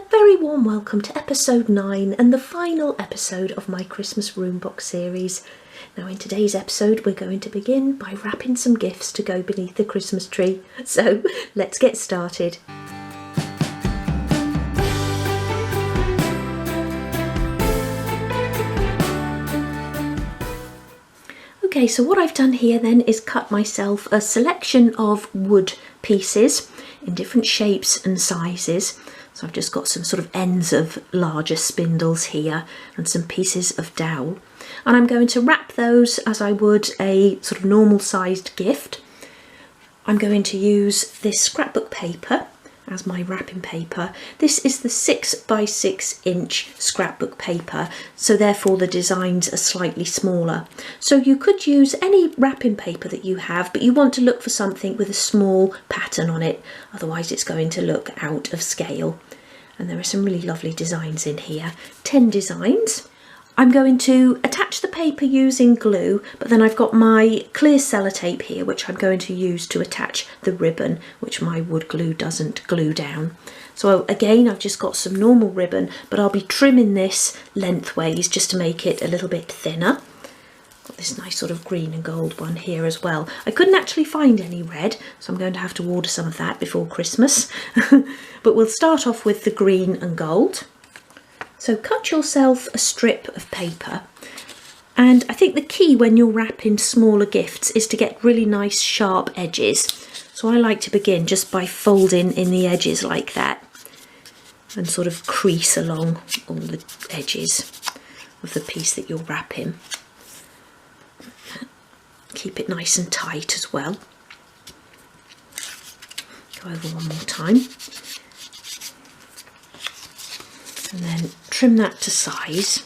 very warm welcome to episode 9 and the final episode of my Christmas room box series. Now in today's episode we're going to begin by wrapping some gifts to go beneath the Christmas tree. So let's get started. Okay, so what I've done here then is cut myself a selection of wood pieces in different shapes and sizes. So I've just got some sort of ends of larger spindles here and some pieces of dowel. And I'm going to wrap those as I would a sort of normal sized gift. I'm going to use this scrapbook paper as my wrapping paper. This is the 6 by 6 inch scrapbook paper, so therefore the designs are slightly smaller. So you could use any wrapping paper that you have, but you want to look for something with a small pattern on it, otherwise it's going to look out of scale. And there are some really lovely designs in here, 10 designs. I'm going to attach the paper using glue, but then I've got my clear sellotape here which I'm going to use to attach the ribbon, which my wood glue doesn't glue down. So again, I've just got some normal ribbon, but I'll be trimming this lengthways just to make it a little bit thinner. Got this nice sort of green and gold one here as well. I couldn't actually find any red, so I'm going to have to order some of that before Christmas. But we'll start off with the green and gold. So cut yourself a strip of paper, and I think the key when you're wrapping smaller gifts is to get really nice sharp edges. So I like to begin just by folding in the edges like that and sort of crease along all the edges of the piece that you're wrapping. Keep it nice and tight as well. Go over one more time. And then trim that to size,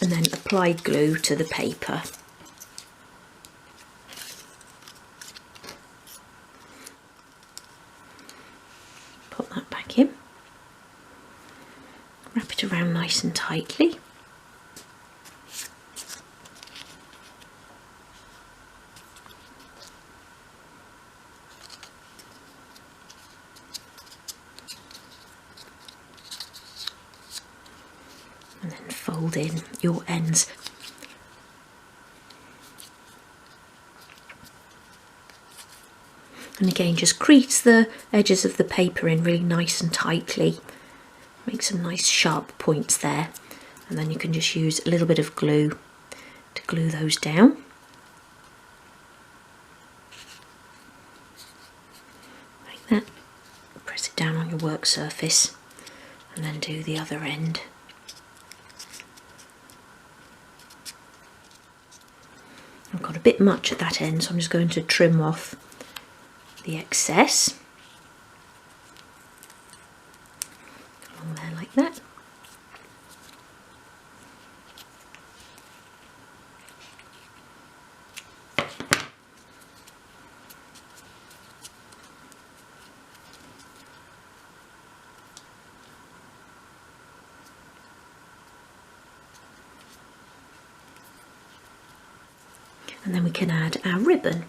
and then apply glue to the paper. Put that back in, wrap it around nice and tightly. And then fold in your ends. And again, just crease the edges of the paper in really nice and tightly. Make some nice sharp points there. And then you can just use a little bit of glue to glue those down. Like that. Press it down on your work surface and then do the other end. I've got a bit much at that end, so I'm just going to trim off the excess. Along there like that. And then we can add our ribbon.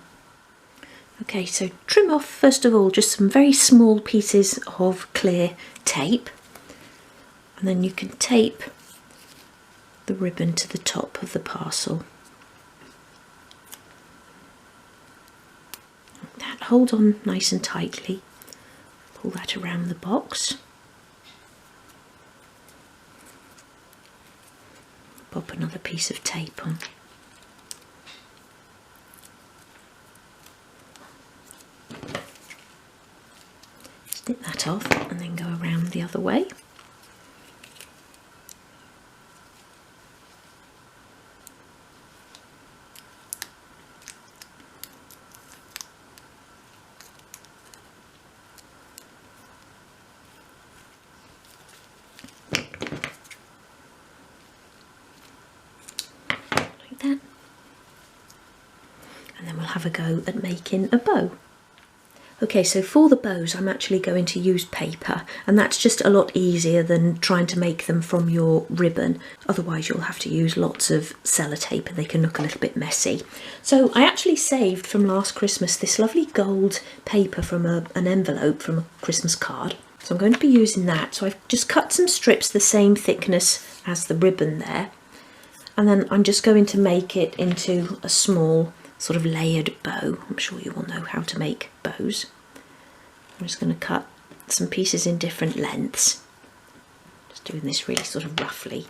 Okay, so trim off first of all just some very small pieces of clear tape, and then you can tape the ribbon to the top of the parcel. Like that, hold on nice and tightly, pull that around the box. Pop another piece of tape on. Snip that off and then go around the other way. Like that. And then we'll have a go at making a bow. Okay, so for the bows I'm actually going to use paper, and that's just a lot easier than trying to make them from your ribbon. Otherwise you'll have to use lots of sellotape and they can look a little bit messy. So I actually saved from last Christmas this lovely gold paper from an envelope from a Christmas card. So I'm going to be using that. So I've just cut some strips the same thickness as the ribbon there. And then I'm just going to make it into a small sort of layered bow. I'm sure you all know how to make bows. I'm just going to cut some pieces in different lengths. Just doing this really sort of roughly.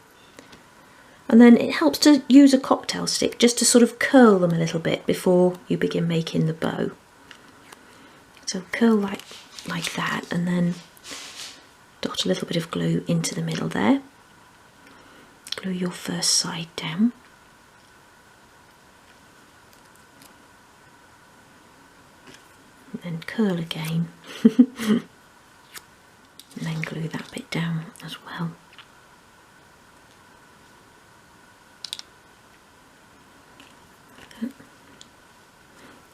And then it helps to use a cocktail stick just to sort of curl them a little bit before you begin making the bow. So curl like that, and then dot a little bit of glue into the middle there. Glue your first side down. And then curl again. And then glue that bit down as well.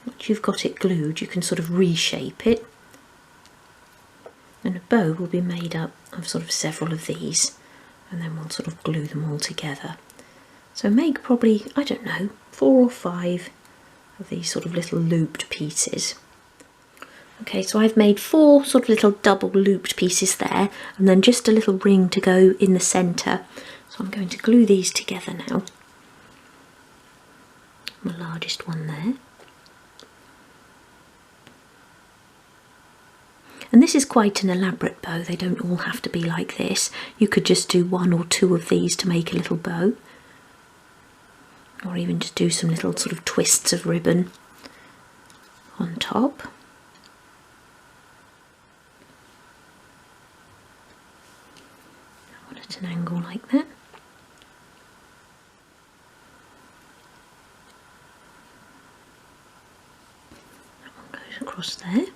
Once you've got it glued, you can sort of reshape it. And a bow will be made up of sort of several of these, and then we'll sort of glue them all together. So make probably, I don't know, 4 or 5 of these sort of little looped pieces. Okay, so I've made 4 sort of little double looped pieces there, and then just a little ring to go in the centre. So I'm going to glue these together now. My largest one there. And this is quite an elaborate bow, they don't all have to be like this. You could just do 1 or 2 of these to make a little bow. Or even just do some little sort of twists of ribbon on top. At an angle like that. That one goes across there.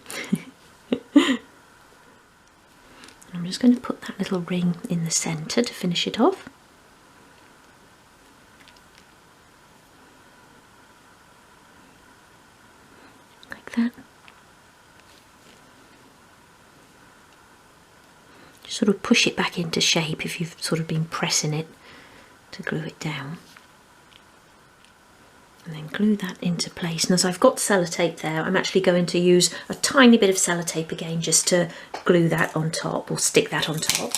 And I'm just going to put that little ring in the centre to finish it off. Like that. Sort of push it back into shape if you've sort of been pressing it to glue it down. And then glue that into place. And as I've got sellotape there, I'm actually going to use a tiny bit of sellotape again just to glue that on top, or stick that on top.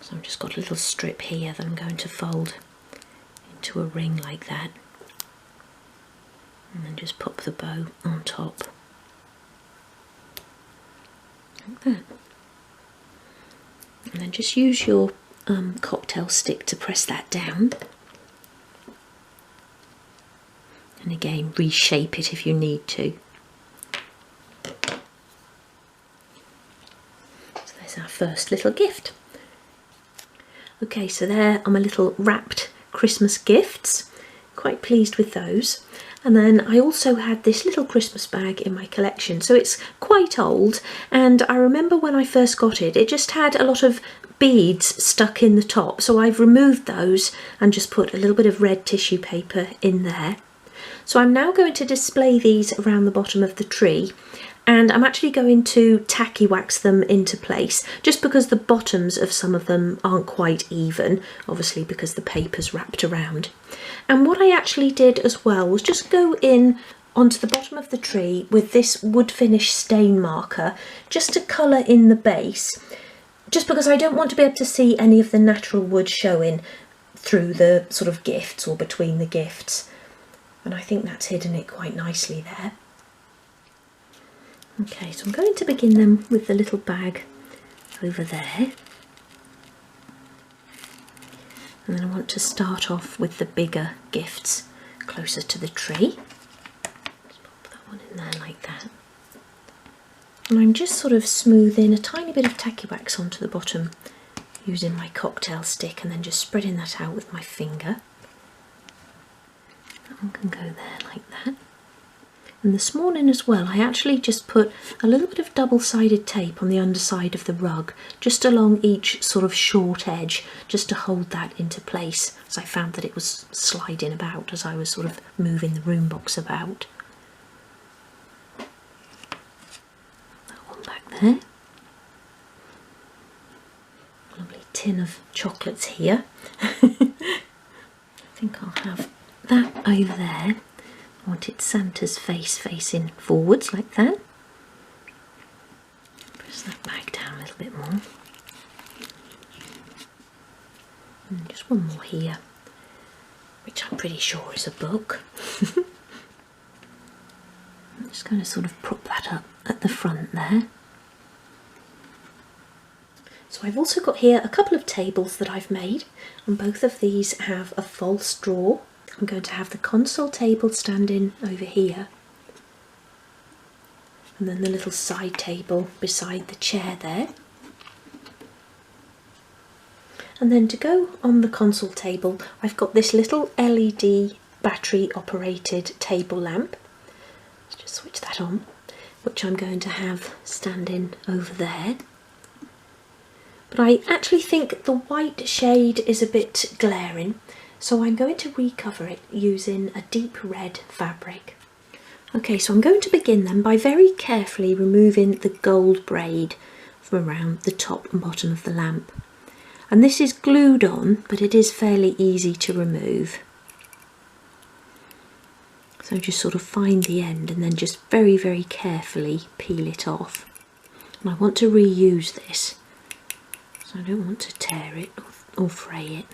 So I've just got a little strip here that I'm going to fold into a ring like that. And then just pop the bow on top. Like that. And then just use your cocktail stick to press that down. And again, reshape it if you need to. So there's our first little gift. Okay, so there are my little wrapped Christmas gifts. Quite pleased with those. And then I also had this little Christmas bag in my collection, so it's quite old, and I remember when I first got it, it just had a lot of beads stuck in the top, so I've removed those and just put a little bit of red tissue paper in there. So I'm now going to display these around the bottom of the tree, and I'm actually going to tacky wax them into place, just because the bottoms of some of them aren't quite even, obviously because the paper's wrapped around. And what I actually did as well was just go in onto the bottom of the tree with this wood finish stain marker, just to colour in the base, just because I don't want to be able to see any of the natural wood showing through the sort of gifts or between the gifts. And I think that's hidden it quite nicely there. Okay, so I'm going to begin them with the little bag over there. And then I want to start off with the bigger gifts closer to the tree. Just pop that one in there like that. And I'm just sort of smoothing a tiny bit of tacky wax onto the bottom using my cocktail stick, and then just spreading that out with my finger. That one can go there like that. And this morning as well, I actually just put a little bit of double-sided tape on the underside of the rug, just along each sort of short edge, just to hold that into place, as I found that it was sliding about as I was sort of moving the room box about. there. Lovely tin of chocolates here. I think I'll have that over there. I wanted Santa's face facing forwards like that. Press that back down a little bit more. And just one more here, which I'm pretty sure is a book. I'm just going to sort of prop that up at the front there. So I've also got here a couple of tables that I've made, and both of these have a false drawer. I'm going to have the console table standing over here, and then the little side table beside the chair there. And then to go on the console table, I've got this little LED battery operated table lamp. Let's just switch that on, which I'm going to have standing over there. But I actually think the white shade is a bit glaring, so I'm going to recover it using a deep red fabric. Okay, so I'm going to begin then by very carefully removing the gold braid from around the top and bottom of the lamp. And this is glued on, but it is fairly easy to remove. So just sort of find the end and then just very, very carefully peel it off. And I want to reuse this, so I don't want to tear it or fray it.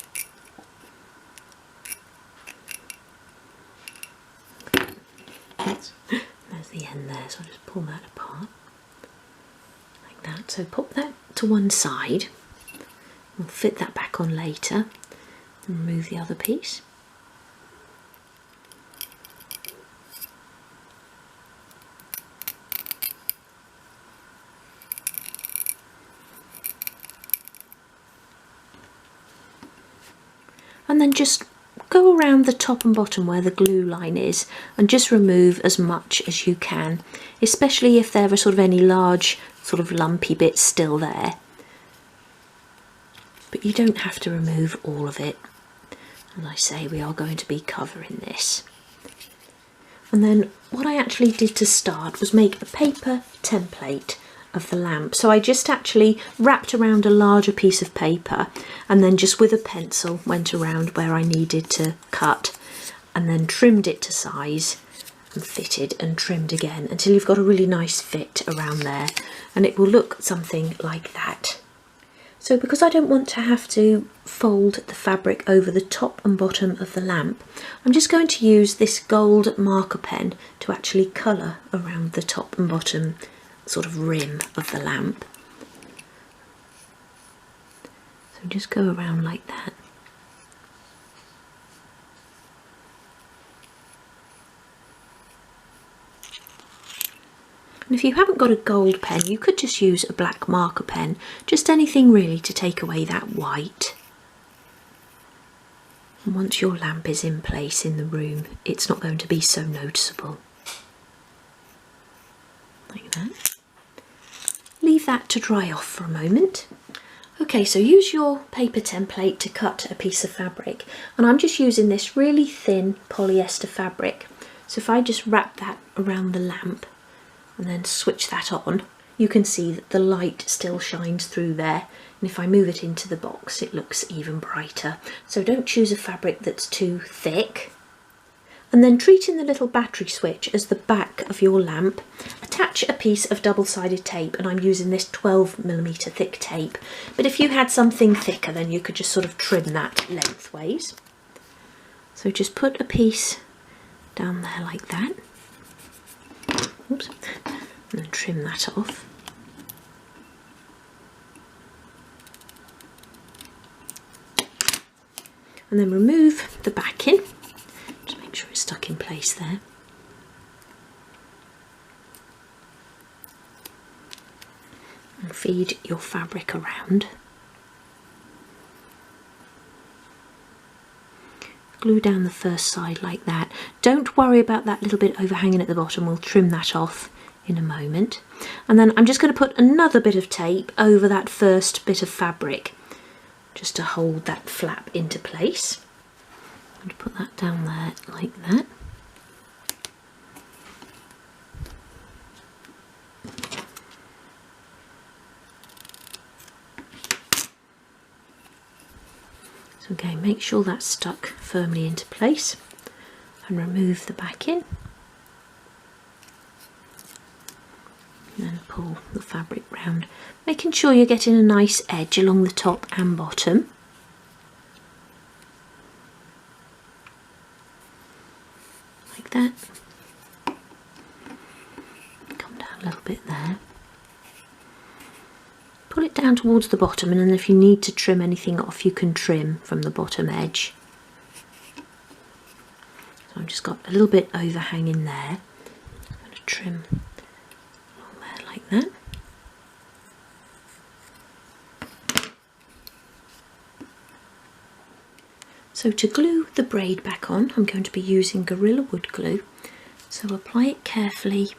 There's the end there, so I'll just pull that apart like that. So pop that to one side. We'll fit that back on later and remove the other piece. And then just go around the top and bottom where the glue line is and just remove as much as you can, especially if there are sort of any large sort of lumpy bits still there. But you don't have to remove all of it. As I say, we are going to be covering this. And then what I actually did to start was make a paper template of the lamp. So I just actually wrapped around a larger piece of paper and then just with a pencil went around where I needed to cut and then trimmed it to size and fitted and trimmed again until you've got a really nice fit around there, and it will look something like that. So because I don't want to have to fold the fabric over the top and bottom of the lamp, I'm just going to use this gold marker pen to actually colour around the top and bottom sort of rim of the lamp. So just go around like that. And if you haven't got a gold pen, you could just use a black marker pen, just anything really to take away that white. And once your lamp is in place in the room, it's not going to be so noticeable. Like that. Leave that to dry off for a moment. Okay, so use your paper template to cut a piece of fabric, and I'm just using this really thin polyester fabric. So if I just wrap that around the lamp and then switch that on, you can see that the light still shines through there, and if I move it into the box it looks even brighter. So don't choose a fabric that's too thick. And then treating the little battery switch as the back of your lamp, attach a piece of double-sided tape, and I'm using this 12mm thick tape, but if you had something thicker then you could just sort of trim that lengthways. So just put a piece down there like that. Oops. And then trim that off. And then remove the backing. Just make sure it's stuck in place there. And feed your fabric around. Glue down the first side like that. Don't worry about that little bit overhanging at the bottom, we'll trim that off in a moment. And then I'm just going to put another bit of tape over that first bit of fabric just to hold that flap into place. I'm going to put that down there like that. Okay, make sure that's stuck firmly into place and remove the backing. And then pull the fabric round, making sure you're getting a nice edge along the top and bottom. Like that. Come down a little bit there. Pull it down towards the bottom, and then if you need to trim anything off, you can trim from the bottom edge. So I've just got a little bit overhanging there. I'm going to trim along there like that. So to glue the braid back on, I'm going to be using Gorilla Wood glue. So apply it carefully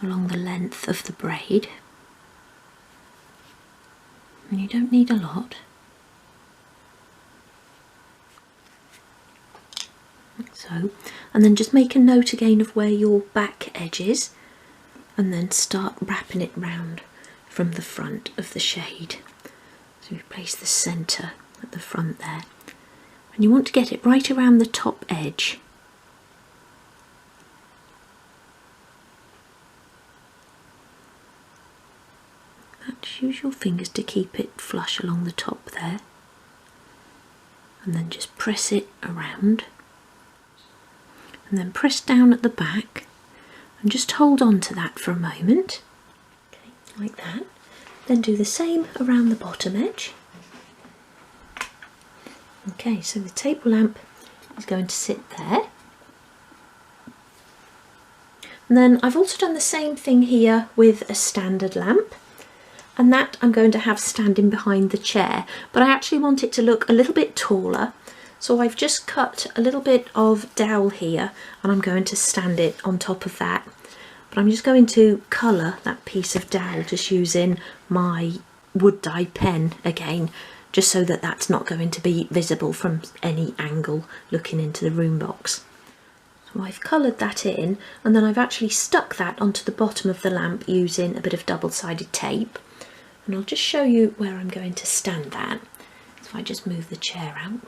along the length of the braid. And you don't need a lot. Like so. And then just make a note again of where your back edge is, and then start wrapping it round from the front of the shade. So we place the centre at the front there. And you want to get it right around the top edge. Just use your fingers to keep it flush along the top there, and then just press it around, and then press down at the back and just hold on to that for a moment. Okay, like that. Then do the same around the bottom edge. Okay, so the table lamp is going to sit there. And then I've also done the same thing here with a standard lamp. And that I'm going to have standing behind the chair, but I actually want it to look a little bit taller, so I've just cut a little bit of dowel here and I'm going to stand it on top of that. But I'm just going to colour that piece of dowel just using my wood dye pen again, just so that that's not going to be visible from any angle looking into the room box. So I've coloured that in, and then I've actually stuck that onto the bottom of the lamp using a bit of double-sided tape. And I'll just show you where I'm going to stand that. So if I just move the chair out,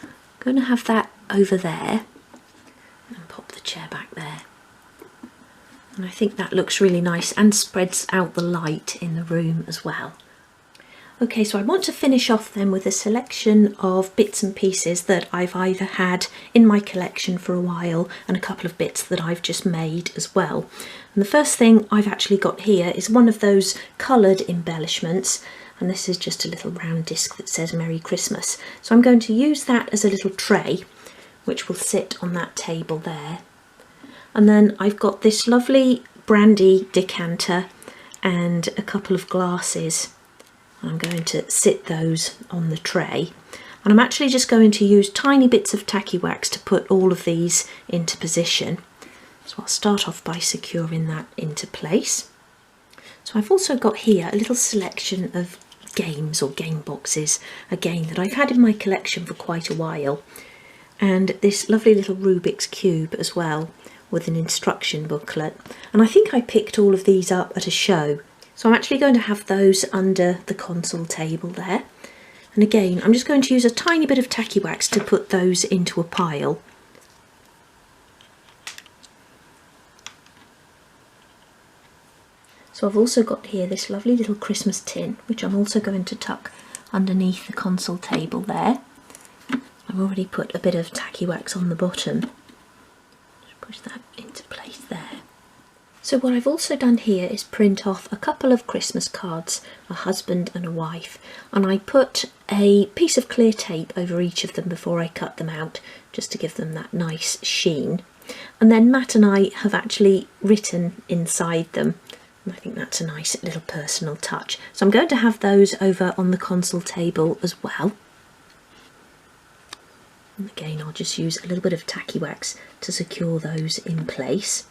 I'm going to have that over there and pop the chair back there. And I think that looks really nice and spreads out the light in the room as well. Okay, so I want to finish off then with a selection of bits and pieces that I've either had in my collection for a while and a couple of bits that I've just made as well. And the first thing I've actually got here is one of those coloured embellishments, and this is just a little round disc that says Merry Christmas. So I'm going to use that as a little tray, which will sit on that table there. And then I've got this lovely brandy decanter and a couple of glasses. I'm going to sit those on the tray, and I'm actually just going to use tiny bits of tacky wax to put all of these into position. So I'll start off by securing that into place. So I've also got here a little selection of games or game boxes, again that I've had in my collection for quite a while, and this lovely little Rubik's Cube as well with an instruction booklet. And I think I picked all of these up at a show. So I'm actually going to have those under the console table there. And again, I'm just going to use a tiny bit of tacky wax to put those into a pile. So I've also got here this lovely little Christmas tin, which I'm also going to tuck underneath the console table there. I've already put a bit of tacky wax on the bottom. Just push that into place there. So what I've also done here is print off a couple of Christmas cards, a husband and a wife, and I put a piece of clear tape over each of them before I cut them out, just to give them that nice sheen. And then Matt and I have actually written inside them, and I think that's a nice little personal touch. So I'm going to have those over on the console table as well. And again, I'll just use a little bit of tacky wax to secure those in place.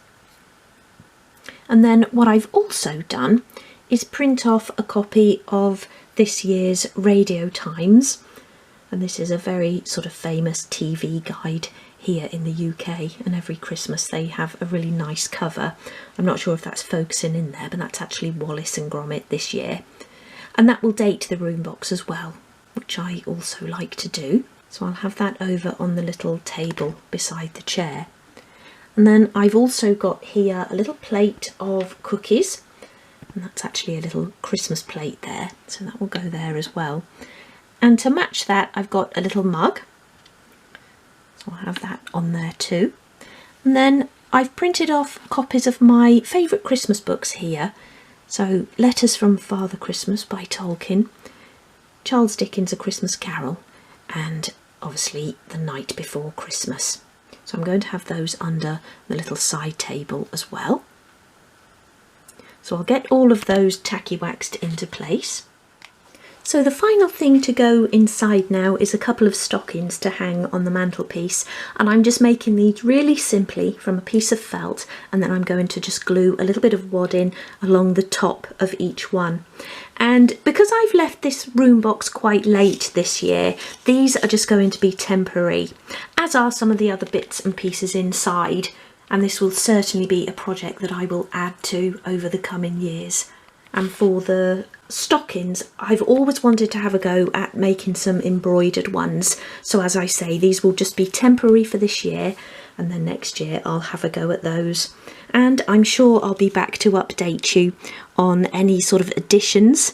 And then what I've also done is print off a copy of this year's Radio Times, and this is a very sort of famous TV guide here in the UK, and every Christmas they have a really nice cover. I'm not sure if that's focusing in there, but that's actually Wallace and Gromit this year, and that will date the room box as well. which I also like to do. So I'll have that over on the little table beside the chair. And then I've also got here a little plate of cookies, and that's actually a little Christmas plate there, so that will go there as well. And to match that, I've got a little mug, so I'll have that on there too. And then I've printed off copies of my favourite Christmas books here. So Letters from Father Christmas by Tolkien, Charles Dickens' A Christmas Carol, and obviously The Night Before Christmas. So I'm going to have those under the little side table as well. So I'll get all of those tacky waxed into place. So the final thing to go inside now is a couple of stockings to hang on the mantelpiece, and I'm just making these really simply from a piece of felt, and then I'm going to just glue a little bit of wadding along the top of each one. And because I've left this room box quite late this year, these are just going to be temporary, as are some of the other bits and pieces inside, and this will certainly be a project that I will add to over the coming years. And for the stockings, I've always wanted to have a go at making some embroidered ones. So as I say, these will just be temporary for this year, and then next year I'll have a go at those. And I'm sure I'll be back to update you on any sort of additions.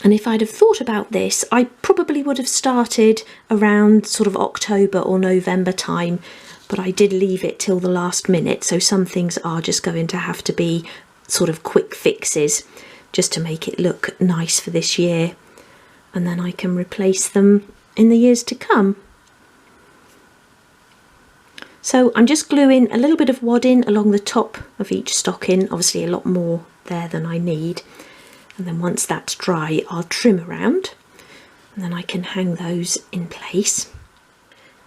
And if I'd have thought about this, I probably would have started around sort of October or November time, but I did leave it till the last minute, so some things are just going to have to be sort of quick fixes just to make it look nice for this year, and then I can replace them in the years to come. So I'm just gluing a little bit of wadding along the top of each stocking, obviously a lot more there than I need, and then once that's dry I'll trim around and then I can hang those in place.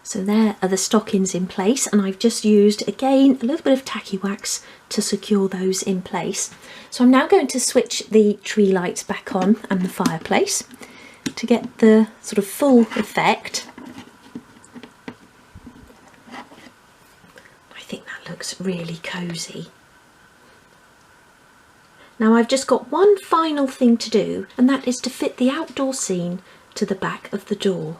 So there are the stockings in place, and I've just used again a little bit of tacky wax to secure those in place. So I'm now going to switch the tree lights back on and the fireplace to get the sort of full effect. I think that looks really cosy. Now I've just got one final thing to do, and that is to fit the outdoor scene to the back of the door.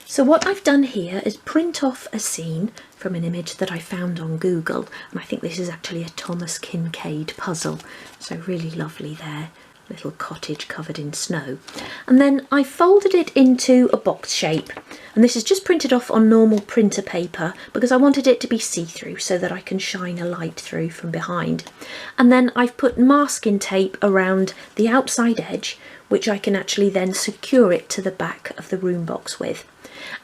So what I've done here is print off a scene from an image that I found on Google, and I think this is actually a Thomas Kincaid puzzle, so really lovely there, little cottage covered in snow. And then I folded it into a box shape, and this is just printed off on normal printer paper because I wanted it to be see-through so that I can shine a light through from behind. And then I've put masking tape around the outside edge, which I can actually then secure it to the back of the room box with.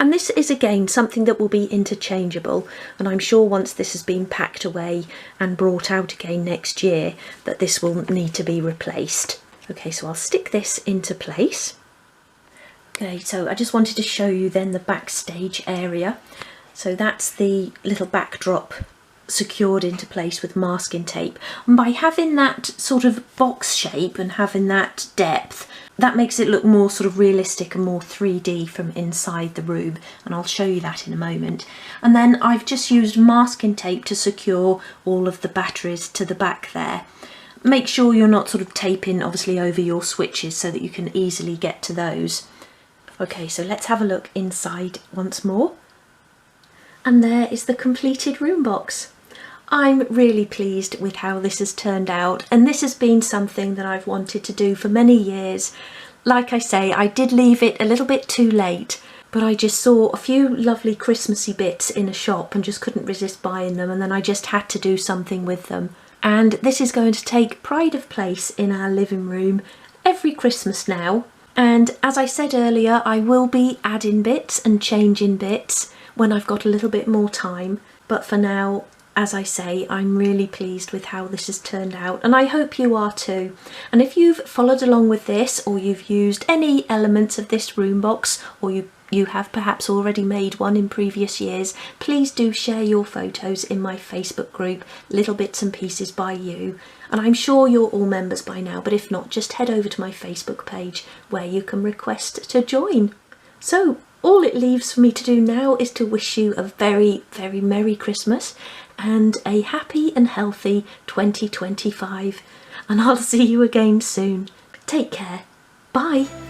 And this is again something that will be interchangeable, and I'm sure once this has been packed away and brought out again next year that this will need to be replaced. Okay, so I'll stick this into place. Okay, so I just wanted to show you then the backstage area. So that's the little backdrop secured into place with masking tape, and by having that sort of box shape and having that depth, that makes it look more sort of realistic and more 3D from inside the room, and I'll show you that in a moment. And then I've just used masking tape to secure all of the batteries to the back there. Make sure you're not sort of taping obviously over your switches so that you can easily get to those. Okay, so let's have a look inside once more. And there is the completed room box. I'm really pleased with how this has turned out, and this has been something that I've wanted to do for many years. Like I say, I did leave it a little bit too late, but I just saw a few lovely Christmassy bits in a shop and just couldn't resist buying them, and then I just had to do something with them. And this is going to take pride of place in our living room every Christmas now. And as I said earlier, I will be adding bits and changing bits when I've got a little bit more time, but for now, as I say, I'm really pleased with how this has turned out, and I hope you are too. And if you've followed along with this, or you've used any elements of this room box, or you have perhaps already made one in previous years, please do share your photos in my Facebook group, Little Bits and Pieces by You. And I'm sure you're all members by now, but if not, just head over to my Facebook page where you can request to join. So all it leaves for me to do now is to wish you a very, very Merry Christmas and a happy and healthy 2025, and I'll see you again soon. Take care. Bye.